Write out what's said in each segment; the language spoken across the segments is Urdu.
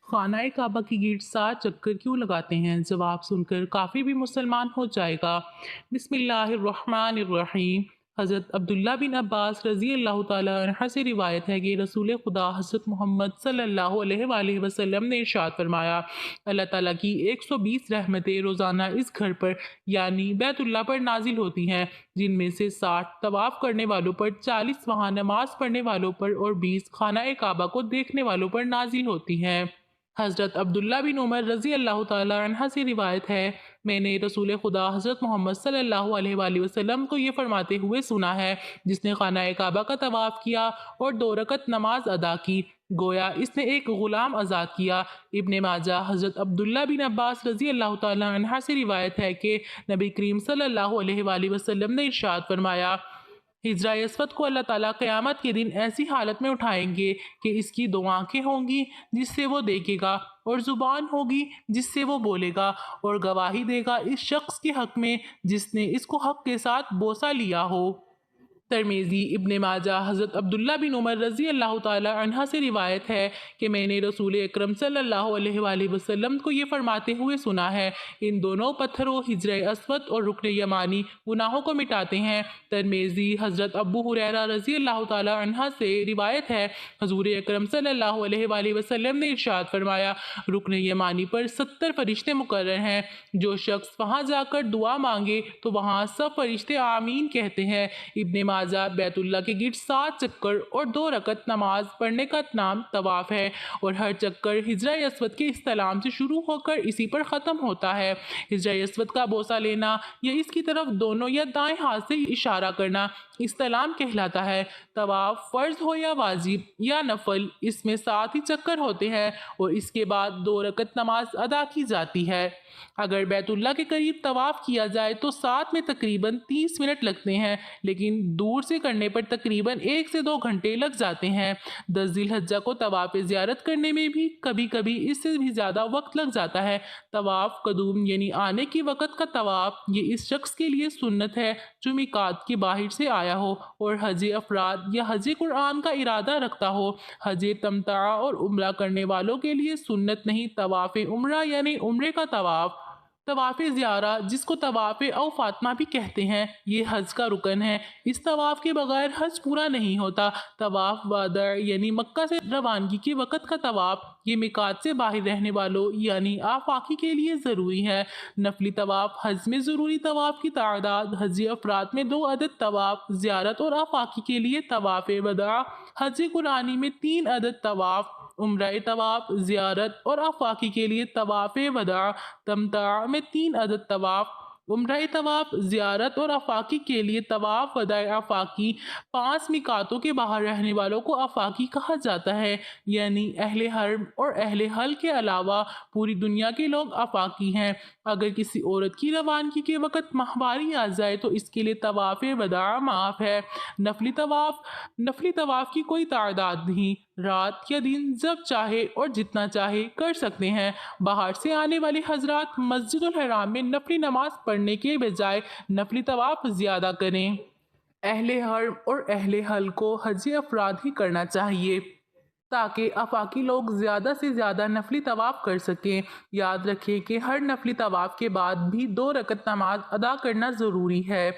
خانہ کعبہ کی گرد 7 چکر کیوں لگاتے ہیں؟ جواب سن کر کافی بھی مسلمان ہو جائے گا۔ بسم اللہ الرحمن الرحیم۔ حضرت عبداللہ بن عباس رضی اللہ تعالیٰ عنہ سے روایت ہے کہ رسول خدا حضرت محمد صلی اللہ علیہ وآلہ وسلم نے ارشاد فرمایا، اللہ تعالیٰ کی 120 رحمتیں روزانہ اس گھر پر یعنی بیت اللہ پر نازل ہوتی ہیں، جن میں سے 60 طواف کرنے والوں پر، 40 وہاں نماز پڑھنے والوں پر اور 20 خانہ کعبہ کو دیکھنے والوں پر نازل ہوتی ہیں۔ حضرت عبداللہ بن عمر رضی اللہ تعالیٰ عنہ سے روایت ہے، میں نے رسول خدا حضرت محمد صلی اللہ علیہ وآلہ وسلم کو یہ فرماتے ہوئے سنا ہے، جس نے خانہ کعبہ کا طواف کیا اور 2 رکعت نماز ادا کی، گویا اس نے ایک غلام آزاد کیا۔ ابن ماجہ۔ حضرت عبداللہ بن عباس رضی اللہ تعالیٰ عنہ سے روایت ہے کہ نبی کریم صلی اللہ علیہ وآلہ وسلم نے ارشاد فرمایا، ہجرہ اسود کو اللہ تعالیٰ قیامت کے دن ایسی حالت میں اٹھائیں گے کہ اس کی 2 آنکھیں ہوں گی جس سے وہ دیکھے گا، اور زبان ہوگی جس سے وہ بولے گا، اور گواہی دے گا اس شخص کے حق میں جس نے اس کو حق کے ساتھ بوسہ لیا ہو۔ ترمذی۔ ابن ماجہ۔ حضرت عبداللہ بن عمر رضی اللہ تعالی عنہ سے روایت ہے کہ میں نے رسول اکرم صلی اللہ علیہ وآلہ وسلم کو یہ فرماتے ہوئے سنا ہے، ان دونوں پتھروں حجرہ اسود اور رکن یمانی گناہوں کو مٹاتے ہیں۔ ترمذی۔ حضرت ابو ہریرہ رضی اللہ تعالی عنہ سے روایت ہے، حضور اکرم صلی اللہ علیہ وآلہ وسلم نے ارشاد فرمایا، رکن یمانی پر 70 فرشتے مقرر ہیں، جو شخص وہاں جا کر دعا مانگے تو وہاں سب فرشتے آمین کہتے ہیں۔ ابن ماجہ۔ بیت اللہ کے گرد 7 چکر اور 2 رکعت نماز پڑھنے کا نام طواف ہے، اور ہر چکر ہجرہ اسود کے استلام سے شروع ہو کر اسی پر ختم ہوتا ہے۔ ہجرہ اسود کا بوسہ لینا یا اس کی طرف دونوں یا دائیں ہاتھ سے اشارہ کرنا استلام کہلاتا ہے۔ طواف فرض ہو یا واجب یا نفل، اس میں 7 ہی چکر ہوتے ہیں اور اس کے بعد 2 رکعت نماز ادا کی جاتی ہے۔ اگر بیت اللہ کے قریب طواف کیا جائے تو ساتھ میں تقریباً 30 منٹ لگتے ہیں، لیکن دور سے کرنے پر تقریباً 1 سے 2 گھنٹے لگ جاتے ہیں۔ 10 ذی الحجہ کو طواف زیارت کرنے میں بھی کبھی کبھی اس سے بھی زیادہ وقت لگ جاتا ہے۔ طواف قدوم یعنی آنے کی وقت کا طواف، یہ اس شخص کے لیے سنت ہے جو میقات کے باہر سے آیا ہو اور حج افراد یا حج قرآن کا ارادہ رکھتا ہو۔ حج تمتع اور عمرہ کرنے والوں کے لیے سنت نہیں طواف عمرہ یعنی عمرے کا طواف۔ طواف زیارہ، جس کو طواف او فاطمہ بھی کہتے ہیں، یہ حج کا رکن ہے۔ اس طواف کے بغیر حج پورا نہیں ہوتا۔ طواف وداع یعنی مکہ سے روانگی کے وقت کا طواف، یہ میقات سے باہر رہنے والوں یعنی آفاقی کے لیے ضروری ہے۔ نفلی طواف۔ حج میں ضروری طواف کی تعداد: حج افراد میں 2 عدد طواف زیارت اور آفاقی کے لیے طواف وداع، حج قرآنی میں 3 عدد طواف، عمرہ طواف زیارت اور آفاقی کے لیے طواف وداع، تمتع میں 3 عدد طواف، عمرہ طواف زیارت اور آفاقی کے لیے طواف وداع آفاقی۔ 5 میقاتوں کے باہر رہنے والوں کو آفاقی کہا جاتا ہے، یعنی اہل حرم اور اہل حل کے علاوہ پوری دنیا کے لوگ آفاقی ہیں۔ اگر کسی عورت کی روانگی کے وقت ماہواری آ جائے تو اس کے لیے طواف وداع معاف ہے۔ نفلی طواف۔ نفلی طواف کی کوئی تعداد نہیں، رات یا دن جب چاہے اور جتنا چاہے کر سکتے ہیں۔ باہر سے آنے والے حضرات مسجد الحرام میں نفلی نماز پڑھنے کے بجائے نفلی طواف زیادہ کریں۔ اہل حرم اور اہل حل کو حج افراد ہی کرنا چاہیے تاکہ آفاقی لوگ زیادہ سے زیادہ نفلی طواف کر سکیں۔ یاد رکھیں کہ ہر نفلی طواف کے بعد بھی 2 رکعت نماز ادا کرنا ضروری ہے۔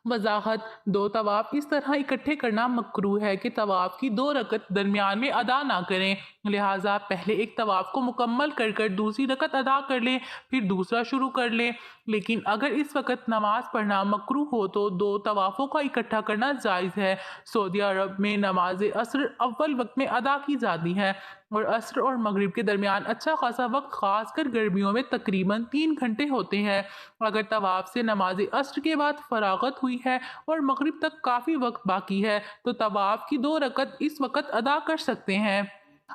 وضاحت: 2 طواف اس طرح اکٹھے کرنا مکروہ ہے کہ طواف کی 2 رکعت درمیان میں ادا نہ کریں، لہٰذا پہلے ایک طواف کو مکمل کر کر دوسری رکعت ادا کر لیں، پھر دوسرا شروع کر لیں۔ لیکن اگر اس وقت نماز پڑھنا مکروہ ہو تو 2 طوافوں کا اکٹھا کرنا جائز ہے۔ سعودی عرب میں نماز عصر اول وقت میں ادا کی جاتی ہے اور عصر اور مغرب کے درمیان اچھا خاصا وقت خاص کر گرمیوں میں تقریباً 3 گھنٹے ہوتے ہیں۔ اگر طواف سے نماز عصر کے بعد فراغت ہوئی ہے اور مغرب تک کافی وقت باقی ہے تو طواف کی 2 رکعت اس وقت ادا کر سکتے ہیں۔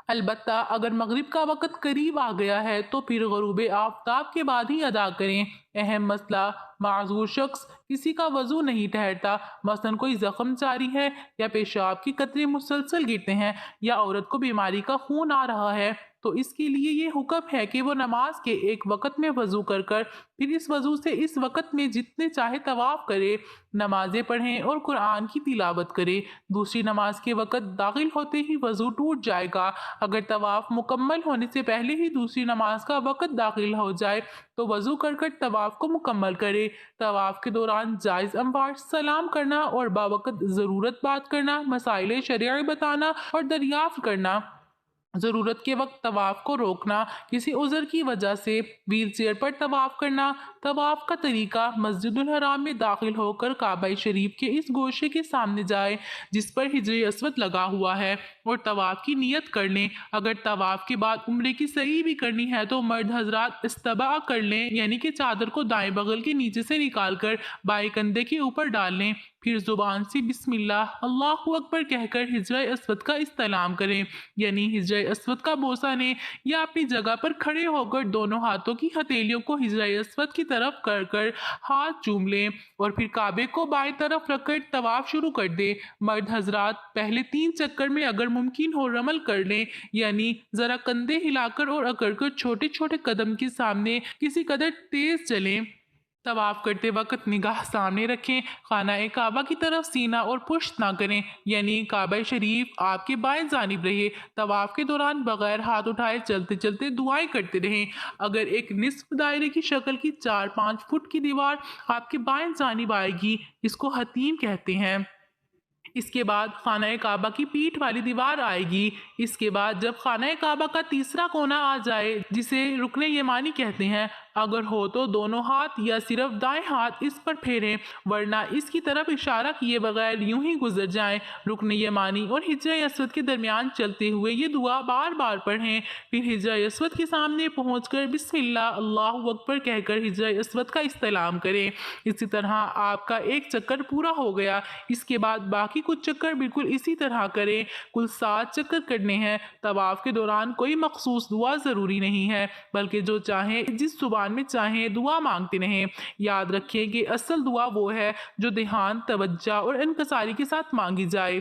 البتہ اگر مغرب کا وقت قریب آ گیا ہے تو پھر غروب آفتاب کے بعد ہی ادا کریں۔ اہم مسئلہ: معذور شخص کسی کا وضو نہیں ٹھہرتا، مثلاً کوئی زخم جاری ہے یا پیشاب کے قطرے مسلسل گرتے ہیں یا عورت کو بیماری کا خون آ رہا ہے تو اس کے لیے یہ حکم ہے کہ وہ نماز کے ایک وقت میں وضو کر پھر اس وضو سے اس وقت میں جتنے چاہے طواف کرے، نمازیں پڑھیں اور قرآن کی تلاوت کرے۔ دوسری نماز کے وقت داخل ہوتے ہی وضو ٹوٹ جائے گا۔ اگر طواف مکمل ہونے سے پہلے ہی دوسری نماز کا وقت داخل ہو جائے تو وضو کر طواف کو مکمل کرے۔ طواف کے دوران جائز اموار، سلام کرنا اور باوقت ضرورت بات کرنا، مسائل شرعی بتانا اور دریافت کرنا، ضرورت کے وقت طواف کو روکنا، کسی عذر کی وجہ سے ویل چیئر پر طواف کرنا۔ طواف کا طریقہ: مسجد الحرام میں داخل ہو کر کعبہ شریف کے اس گوشے کے سامنے جائے جس پر حجر اسود لگا ہوا ہے اور طواف کی نیت کر لیں۔ اگر طواف کے بعد عمرے کی سعی بھی کرنی ہے تو مرد حضرات استباء کر لیں، یعنی کہ چادر کو دائیں بغل کے نیچے سے نکال کر بائیں کندھے کے اوپر ڈال لیں، پھر زبان سے بسم اللہ اللہ اکبر کہہ کر حجر اسود کا استعلام کریں، یعنی حجر اسود کا بوسہ لیں یا اپنی جگہ پر کھڑے ہو کر دونوں ہاتھوں کی ہتھیلیوں کو حجر اسود کی طرف کر ہاتھ چوم لیں اور پھر کعبے کو بائیں طرف رکھ کر طواف شروع کر دیں۔ مرد حضرات پہلے 3 چکر میں اگر ممکن ہو رمل کر لیں، یعنی ذرا کندھے ہلا کر اور اکڑ کر چھوٹے چھوٹے قدم کے سامنے کسی قدر تیز چلیں۔ طواف کرتے وقت نگاہ سامنے رکھیں، خانہ کعبہ کی طرف سینہ اور پشت نہ کریں، یعنی کعبہ شریف آپ کے بائیں جانب رہے۔ طواف کے دوران بغیر ہاتھ اٹھائے چلتے چلتے دعائیں کرتے رہیں۔ اگر ایک نصف دائرے کی شکل کی 4-5 فٹ کی دیوار آپ کے بائیں جانب آئے گی، اس کو حتیم کہتے ہیں۔ اس کے بعد خانہ کعبہ کی پیٹھ والی دیوار آئے گی۔ اس کے بعد جب خانہ کعبہ کا تیسرا کونا آ جائے جسے رکن یمانی کہتے ہیں، اگر ہو تو دونوں ہاتھ یا صرف دائیں ہاتھ اس پر پھیریں، ورنہ اس کی طرف اشارہ کیے بغیر یوں ہی گزر جائیں۔ رکن یمانی اور حجر اسود کے درمیان چلتے ہوئے یہ دعا بار بار پڑھیں، پھر حجر اسود کے سامنے پہنچ کر بسم اللہ اللہ اکبر کہہ کر حجر اسود کا استعلام کریں۔ اسی طرح آپ کا ایک چکر پورا ہو گیا۔ اس کے بعد باقی کچھ چکر بالکل اسی طرح کریں۔ کل 7 چکر کرنے ہیں۔ طواف کے دوران کوئی مخصوص دعا ضروری نہیں ہے، بلکہ جو چاہیں جس زبان میں چاہیں دعا مانگتے رہیں۔ یاد رکھیں کہ اصل دعا وہ ہے جو دھیان، توجہ اور انکساری کے ساتھ مانگی جائے،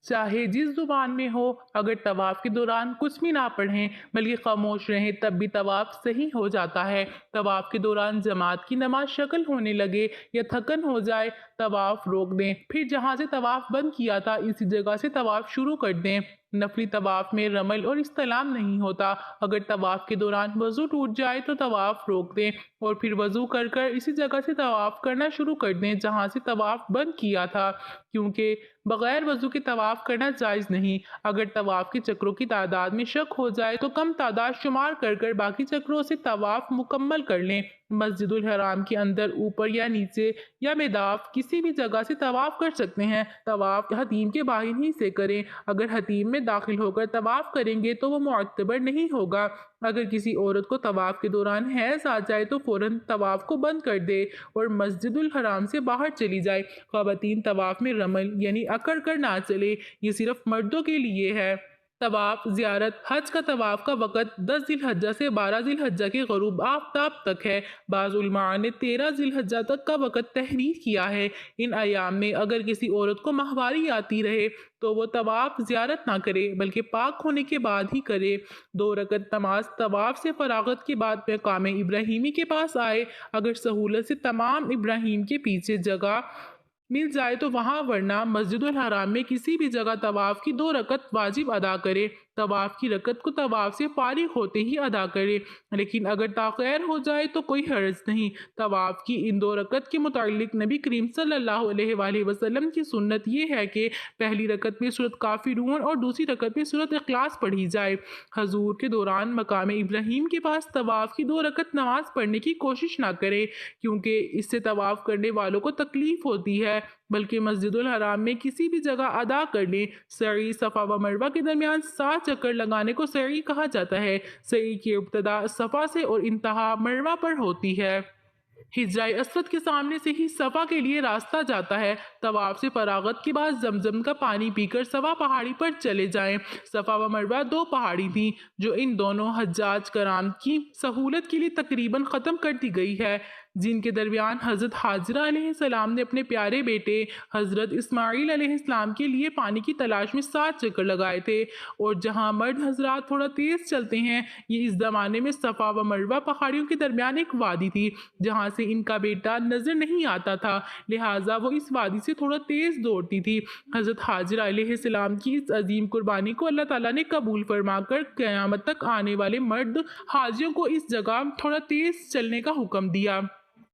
چاہے جس زبان میں ہو۔ اگر طواف کے دوران کچھ بھی نہ پڑھیں بلکہ خاموش رہیں تب بھی طواف صحیح ہو جاتا ہے۔ طواف کے دوران جماعت کی نماز شکل ہونے لگے یا تھکن ہو جائے، طواف روک دیں، پھر جہاں سے طواف بند کیا تھا اسی جگہ سے طواف شروع کر دیں۔ نفلی طواف میں رمل اور استلام نہیں ہوتا۔ اگر طواف کے دوران وضو ٹوٹ جائے تو طواف روک دیں اور پھر وضو کر اسی جگہ سے طواف کرنا شروع کر دیں جہاں سے طواف بند کیا تھا، کیونکہ بغیر وضو کے طواف کرنا جائز نہیں۔ اگر طواف کے چکروں کی تعداد میں شک ہو جائے تو کم تعداد شمار کر باقی چکروں سے طواف مکمل کر لیں۔ مسجد الحرام کے اندر اوپر یا نیچے یا میداف کسی بھی جگہ سے طواف کر سکتے ہیں۔ طواف حتیم کے باہر ہی سے کریں۔ اگر حتیم میں داخل ہو کر طواف کریں گے تو وہ معتبر نہیں ہوگا۔ اگر کسی عورت کو طواف کے دوران حیض آ جائے تو فوراً طواف کو بند کر دے اور مسجد الحرام سے باہر چلی جائے۔ خواتین طواف میں رمل یعنی اکڑ کر نہ چلے، یہ صرف مردوں کے لیے ہے۔ طواف زیارت حج کا طواف کا وقت 10 ذی الحجہ سے 12 ذی الحجہ کے غروب آفتاب تک ہے۔ بعض علماء نے 13 ذی الحجہ تک کا وقت تحریر کیا ہے۔ ان ایام میں اگر کسی عورت کو ماہواری آتی رہے تو وہ طواف زیارت نہ کرے بلکہ پاک ہونے کے بعد ہی کرے۔ 2 رکعت نماز طواف سے فراغت کے بعد مقام ابراہیمی کے پاس آئے، اگر سہولت سے تمام ابراہیم کے پیچھے جگہ مل جائے تو وہاں، ورنہ مسجد الحرام میں کسی بھی جگہ طواف کی 2 رکعت واجب ادا کرے۔ طواف کی رکعت کو طواف سے فارغ ہوتے ہی ادا کرے، لیکن اگر تاخیر ہو جائے تو کوئی حرج نہیں۔ طواف کی ان 2 رکعت کے متعلق نبی کریم صلی اللہ علیہ وآلہ وسلم کی سنت یہ ہے کہ پہلی رکعت میں سورۃ کافرون اور دوسری رکعت میں سورۃ اخلاص پڑھی جائے۔ حضور کے دوران مقام ابراہیم کے پاس طواف کی 2 رکعت نماز پڑھنے کی کوشش نہ کرے، کیونکہ اس سے طواف کرنے والوں کو تکلیف ہوتی ہے، بلکہ مسجد الحرام میں کسی بھی جگہ ادا کر لیں۔ سعی صفا و مروہ کے درمیان 7 چکر لگانے کو سعی کہا جاتا ہے۔ سعی کی ابتدا صفا سے اور انتہا مروہ پر ہوتی ہے۔ حجر اسود کے سامنے سے ہی صفا کے لیے راستہ جاتا ہے۔ طواف سے فراغت کے بعد زمزم کا پانی پی کر صفا پہاڑی پر چلے جائیں۔ صفا و مروہ 2 پہاڑی تھیں جو ان دونوں حجاج کرام کی سہولت کے لیے تقریباً ختم کر دی گئی ہے۔ جن کے درمیان حضرت حاجرہ علیہ السلام نے اپنے پیارے بیٹے حضرت اسماعیل علیہ السلام کے لیے پانی کی تلاش میں 7 چکر لگائے تھے۔ اور جہاں مرد حضرات تھوڑا تیز چلتے ہیں، یہ اس زمانے میں صفا و مروہ پہاڑیوں کے درمیان ایک وادی تھی جہاں سے ان کا بیٹا نظر نہیں آتا تھا، لہٰذا وہ اس وادی سے تھوڑا تیز دوڑتی تھی۔ حضرت حاجرہ علیہ السلام کی اس عظیم قربانی کو اللہ تعالیٰ نے قبول فرما کر قیامت تک آنے والے مرد حاجیوں کو اس جگہ تھوڑا تیز چلنے کا حکم دیا۔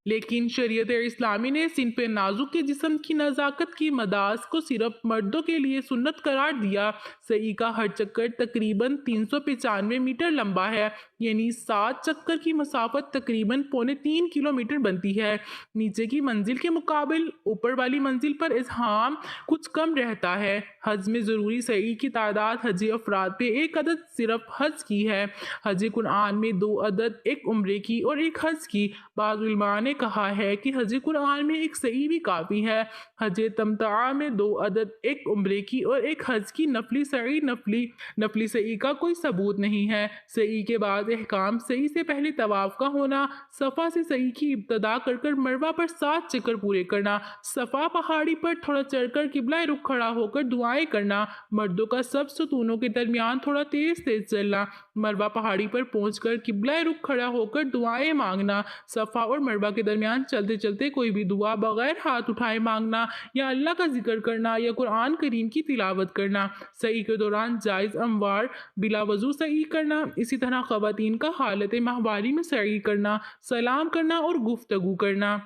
لیکن شریعت اسلامی نے صنف نازک کے جسم کی نزاکت کی مداز کو صرف مردوں کے لیے سنت قرار دیا۔ سعی کا ہر چکر تقریباً 395 میٹر لمبا ہے، یعنی 7 چکر کی مسافت تقریباً 3.25 کلومیٹر بنتی ہے۔ نیچے کی منزل کے مقابل اوپر والی منزل پر ازدحام کچھ کم رہتا ہے۔ حج میں ضروری سعی کی تعداد حج افراد پہ 1 عدد صرف حج کی ہے، حج قرآن میں 2 عدد، ایک عمرے کی اور ایک حج کی۔ بعض علماء نے کہا ہے کہ حج قرآن میں ایک سعی بھی کافی ہے۔ حج تمتع میں 2 عدد، ایک عمرے کی اور ایک حج کی نفلی سعی کا کوئی ثبوت نہیں ہے۔ سعی کے بعد احکام: سعی سے پہلے طواف کا ہونا، صفا سے سعی کی ابتدا کر مروہ پر 7 چکر پورے کرنا، صفا پہاڑی پر تھوڑا چڑھ کر قبلہ رخ کھڑا ہو کر دعائیں کرنا، مردوں کا سب ستونوں کے درمیان تھوڑا تیز چلنا، مروہ پہاڑی پر پہنچ کر قبلہ رخ کھڑا ہو کر دعائیں مانگنا، صفا اور مروہ کے درمیان چلتے چلتے کوئی بھی دعا بغیر ہاتھ اٹھائے مانگنا، یا اللہ کا ذکر کرنا یا قرآن کریم کی تلاوت کرنا۔ سعی کے دوران جائز اموار بلا وضو سعی کرنا، اسی طرح خواتین کا حالت ماہواری میں سعی کرنا، سلام کرنا اور گفتگو کرنا۔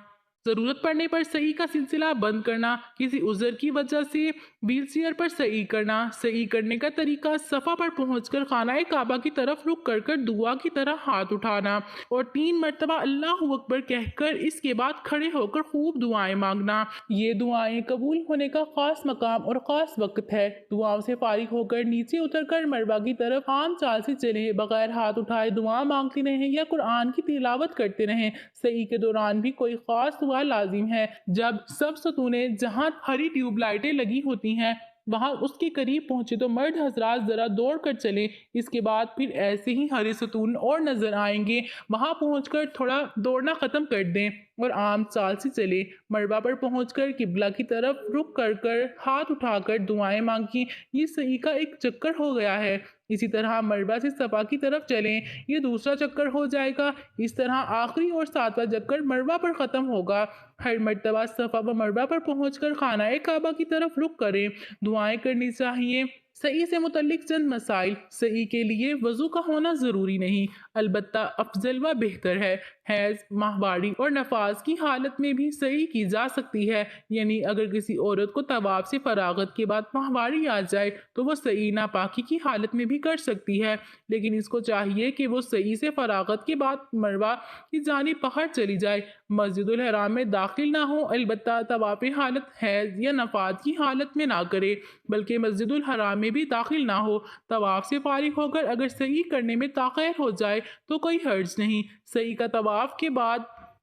ضرورت پڑنے پر سعی کا سلسلہ بند کرنا، کسی عذر کی وجہ سے ویل چیئر پر سعی کرنا۔ سعی کرنے کا طریقہ: صفا پر پہنچ کر خانہ کعبہ کی طرف رخ کر دعا کی طرح ہاتھ اٹھانا اور 3 مرتبہ اللہ اکبر کہہ کر اس کے بعد کھڑے ہو کر خوب دعائیں مانگنا۔ یہ دعائیں قبول ہونے کا خاص مقام اور خاص وقت ہے۔ دعاؤں سے فارغ ہو کر نیچے اتر کر مروہ کی طرف عام چال سے چلیں، بغیر ہاتھ اٹھائے دعا مانگتے رہیں یا قرآن کی تلاوت کرتے رہیں۔ سعی کے دوران بھی کوئی خاص دعا لازم ہے۔ جب سب ستونیں جہاں ہری ٹیوب لائٹیں لگی ہوتی ہیں وہاں اس کے قریب پہنچے تو مرد حضرات ذرا دوڑ کر چلیں، اس کے بعد پھر ایسے ہی ہرے ستون اور نظر آئیں گے، وہاں پہنچ کر تھوڑا دوڑنا ختم کر دیں اور عام چال سے چلیں۔ مروہ پر پہنچ کر قبلہ کی طرف رخ کر ہاتھ اٹھا کر دعائیں مانگیں۔ یہ سعی کا ایک چکر ہو گیا ہے۔ اسی طرح مروہ سے صفا کی طرف چلیں، یہ دوسرا چکر ہو جائے گا۔ اس طرح آخری اور 7واں چکر مروہ پر ختم ہوگا۔ ہر مرتبہ صفا و مروہ پر پہنچ کر خانہ کعبہ کی طرف رخ کریں، دعائیں کرنی چاہیے۔ سعی سے متعلق چند مسائل: سعی کے لیے وضو کا ہونا ضروری نہیں، البتہ افضل و بہتر ہے۔ حیض، ماہواری اور نفاس کی حالت میں بھی سعی کی جا سکتی ہے، یعنی اگر کسی عورت کو طواف سے فراغت کے بعد ماہواری آ جائے تو وہ سعی ناپاکی کی حالت میں بھی کر سکتی ہے، لیکن اس کو چاہیے کہ وہ سعی سے فراغت کے بعد مروہ کی جانب باہر چلی جائے، مسجد الحرام میں داخل نہ ہو، البتہ طواف حالت حیض یا نفاس کی حالت میں نہ کرے، بلکہ مسجد الحرام میں بھی داخل نہ ہو۔ طواف سے فارغ ہو کر اگر سعی کرنے میں تاخیر ہو جائے تو کوئی حرج نہیں۔ سعی کا طواف کے بعد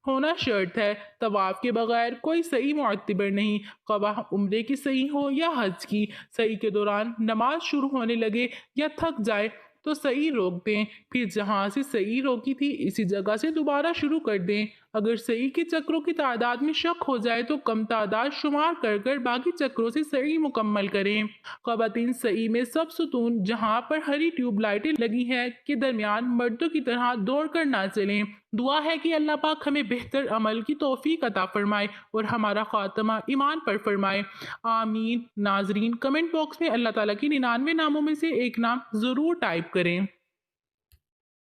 ہونا شرط ہے، طواف کے بغیر کوئی سعی معتبر نہیں، خواہ عمرے کی سعی ہو یا حج کی۔ سعی کے دوران نماز شروع ہونے لگے یا تھک جائے تو سعی روک دیں، پھر جہاں سے سعی روکی تھی اسی جگہ سے دوبارہ شروع کر دیں۔ اگر سعی کے چکروں کی تعداد میں شک ہو جائے تو کم تعداد شمار کر باقی چکروں سے سعی مکمل کریں۔ خواتین سعی میں سب ستون جہاں پر ہری ٹیوب لائٹیں لگی ہیں کے درمیان مردوں کی طرح دوڑ کر نہ چلیں۔ دعا ہے کہ اللہ پاک ہمیں بہتر عمل کی توفیق عطا فرمائے اور ہمارا خاتمہ ایمان پر فرمائے، آمین۔ ناظرین، کمنٹ باکس میں اللہ تعالیٰ کی 99 ناموں میں سے ایک نام ضرور ٹائپ کریں۔